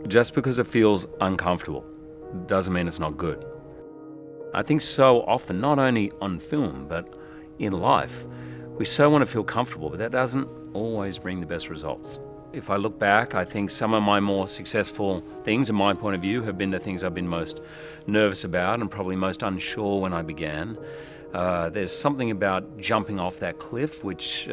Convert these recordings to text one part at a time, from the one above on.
Just because it feels uncomfortable doesn't mean it's not good. I think so often, not only on film, but in life, we so want to feel comfortable, but that doesn't always bring the best results. If I look back, I think some of my more successful things, in my point of view, have been the things I've been most nervous about and probably most unsure when I began. There's something about jumping off that cliff, which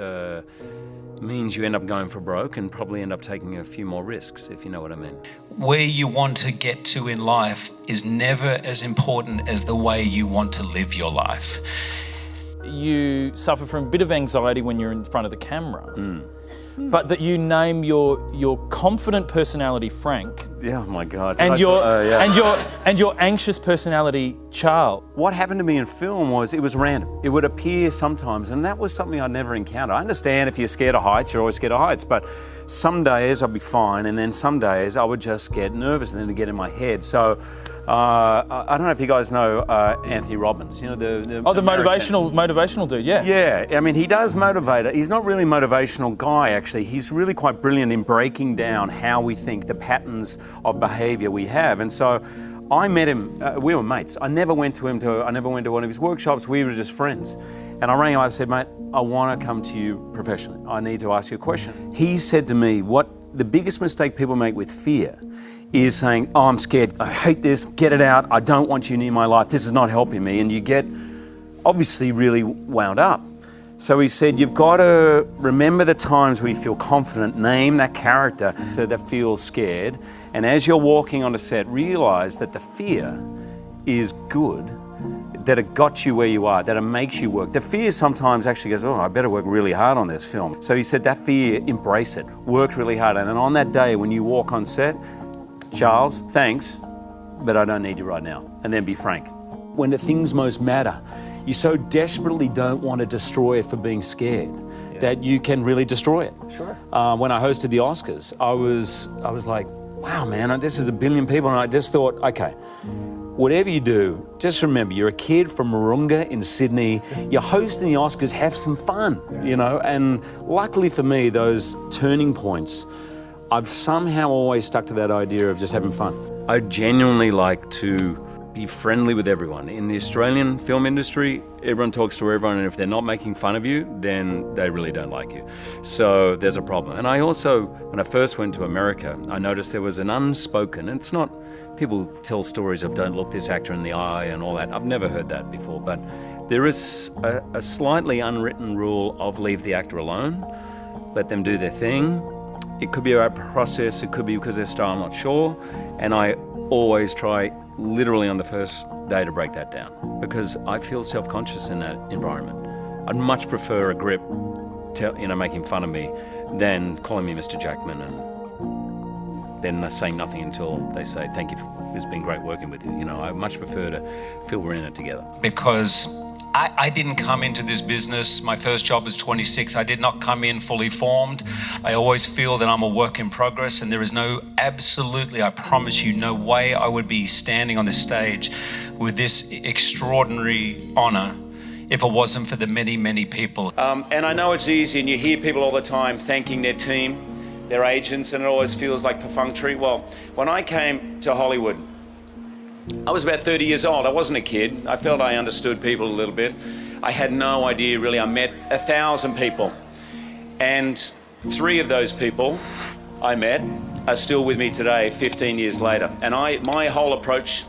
means you end up going for broke and probably end up taking a few more risks, if you know what I mean. Where you want to get to in life is never as important as the way you want to live your life. You suffer from a bit of anxiety when you're in front of the camera, but that you name your confident personality Frank, Yeah, oh my God. and your anxious personality Charles. What happened to me in film was it was random. It would appear sometimes, and that was something I'd never encountered. I understand if you're scared of heights, you're always scared of heights, but some days I'd be fine, and then some days I would just get nervous and then it'd get in my head. So I don't know if you guys know Anthony Robbins, you know, the motivational dude, yeah. Yeah, I mean, he does motivate. He's not really a motivational guy, actually. He's really quite brilliant in breaking down how we think, the patterns of behavior we have. And so I met him, we were mates. I never went to one of his workshops. We were just friends. And I rang him up and said, mate, I want to come to you professionally. I need to ask you a question. He said to me, what the biggest mistake people make with fear is saying, oh, I'm scared, I hate this, get it out, I don't want you near my life, this is not helping me, and you get obviously really wound up. So he said, you've got to remember the times where you feel confident, name that character that feels scared, and as you're walking on a set, realize that the fear is good, that it got you where you are, that it makes you work. The fear sometimes actually goes, oh, I better work really hard on this film. So he said, that fear, embrace it, work really hard, and then on that day when you walk on set, Charles, thanks, but I don't need you right now. And then be frank. When the things most matter, you so desperately don't want to destroy it for being scared that you can really destroy it. Sure. When I hosted the Oscars, I was like, wow, man, this is a billion people. And I just thought, okay, whatever you do, just remember, you're a kid from Moorooga in Sydney, you're hosting the Oscars, have some fun, you know? And luckily for me, those turning points, I've somehow always stuck to that idea of just having fun. I genuinely like to be friendly with everyone. In the Australian film industry, everyone talks to everyone, and if they're not making fun of you, then they really don't like you. So there's a problem. And I also, when I first went to America, I noticed there was an unspoken, and it's not, people tell stories of don't look this actor in the eye and all that. I've never heard that before, but there is a slightly unwritten rule of leave the actor alone, let them do their thing. It could be a process, it could be because of their style, I'm not sure. And I always try, literally on the first day, to break that down because I feel self-conscious in that environment. I'd much prefer a grip, making fun of me than calling me Mr. Jackman and then saying nothing until they say, thank you, it's been great working with you. You know, I much prefer to feel we're in it together. Because I didn't come into this business, my first job was 26, I did not come in fully formed. I always feel that I'm a work in progress, and there is absolutely, I promise you, no way I would be standing on this stage with this extraordinary honor if it wasn't for the many, many people. And I know it's easy, and you hear people all the time thanking their team, their agents, and it always feels like perfunctory. Well, when I came to Hollywood, I was about 30 years old. I wasn't a kid. I felt I understood people a little bit. I had no idea, really. I met 1,000 people. And 3 of those people I met are still with me today, 15 years later. And my whole approach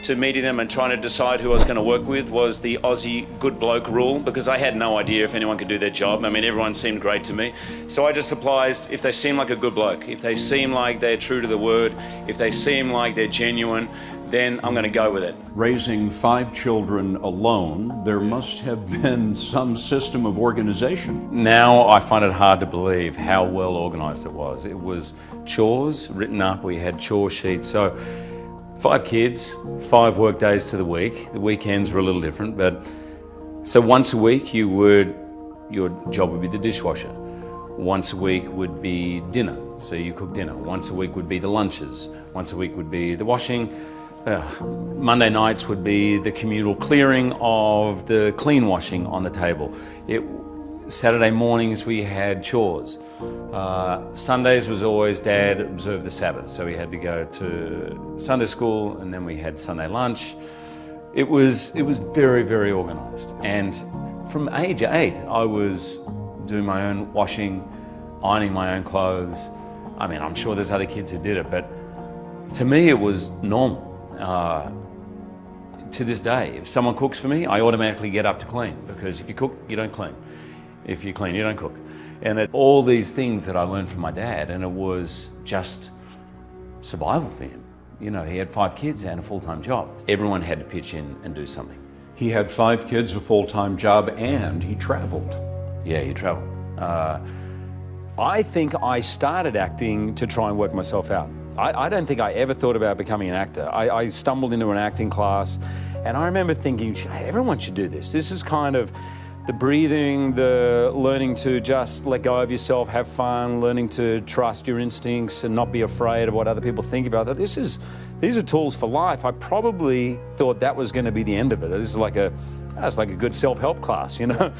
to meeting them and trying to decide who I was going to work with was the Aussie good bloke rule, because I had no idea if anyone could do their job. I mean, everyone seemed great to me. So I just applied, if they seem like a good bloke, if they seem like they're true to the word, if they seem like they're genuine, then I'm going to go with it. Raising 5 children alone, there must have been some system of organization. Now I find it hard to believe how well organized it was. It was chores written up, we had chore sheets. So 5 kids, 5 work days to the week. The weekends were a little different, but so once a week your job would be the dishwasher. Once a week would be dinner, so you cook dinner. Once a week would be the lunches. Once a week would be the washing. Monday nights would be the communal clearing of the clean washing on the table. Saturday mornings we had chores. Sundays was always Dad observed the Sabbath, so we had to go to Sunday school, and then we had Sunday lunch. It was very, very organized. And from age 8, I was doing my own washing, ironing my own clothes. I mean, I'm sure there's other kids who did it, but to me it was normal. To this day, if someone cooks for me, I automatically get up to clean, because if you cook, you don't clean. If you clean, you don't cook. And all these things that I learned from my dad, and it was just survival for him. You know, he had 5 kids and a full-time job. Everyone had to pitch in and do something. He had 5 kids, a full-time job, and he traveled. Yeah, he traveled. I think I started acting to try and work myself out. I don't think I ever thought about becoming an actor. I stumbled into an acting class, and I remember thinking, hey, everyone should do this. This is kind of the breathing, the learning to just let go of yourself, have fun, learning to trust your instincts and not be afraid of what other people think about that. These are tools for life. I probably thought that was going to be the end of it. This is like a good self-help class, you know.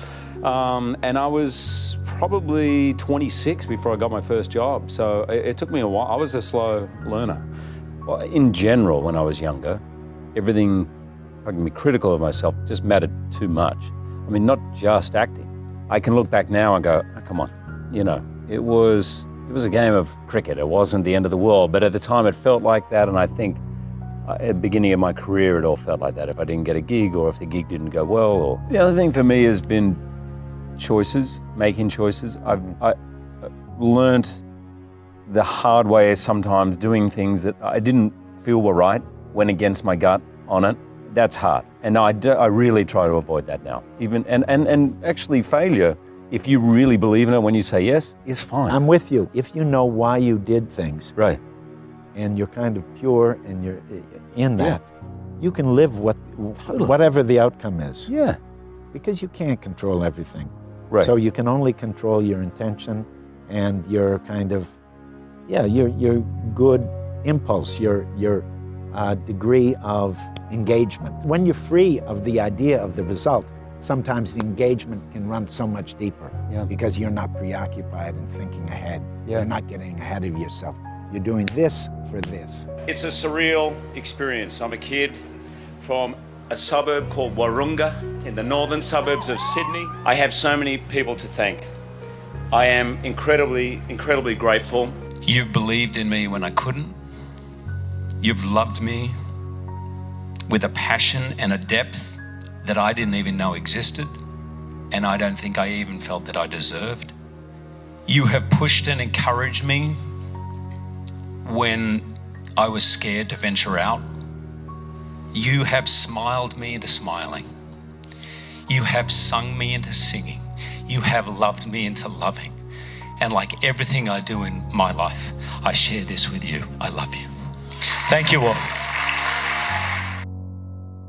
And I was probably 26 before I got my first job. So it took me a while. I was a slow learner. Well, in general, when I was younger, everything, if I can be critical of myself, just mattered too much. I mean, not just acting. I can look back now and go, oh, come on, you know, it was a game of cricket. It wasn't the end of the world, but at the time it felt like that, and I think at the beginning of my career it all felt like that. If I didn't get a gig, or if the gig didn't go well, or the other thing for me has been choices, making choices. I learned the hard way sometimes, doing things that I didn't feel were right, went against my gut on it. That's hard, and I really try to avoid that now. Even and actually, failure, if you really believe in it, when you say yes, is fine. I'm with you. If you know why you did things, Right. and you're kind of pure and you're in that, you can live whatever the outcome is. Yeah. Because you can't control everything. Right. So you can only control your intention and your kind of, your good impulse, your degree of engagement. When you're free of the idea of the result, sometimes the engagement can run so much deeper because you're not preoccupied and thinking ahead. Yeah. You're not getting ahead of yourself. You're doing this for this. It's a surreal experience. I'm a kid from a suburb called Wahroonga in the northern suburbs of Sydney. I have so many people to thank. I am incredibly, incredibly grateful. You've believed in me when I couldn't. You've loved me with a passion and a depth that I didn't even know existed, and I don't think I even felt that I deserved. You have pushed and encouraged me when I was scared to venture out. You have smiled me into smiling. You have sung me into singing. You have loved me into loving. And like everything I do in my life, I share this with you. I love you. Thank you all.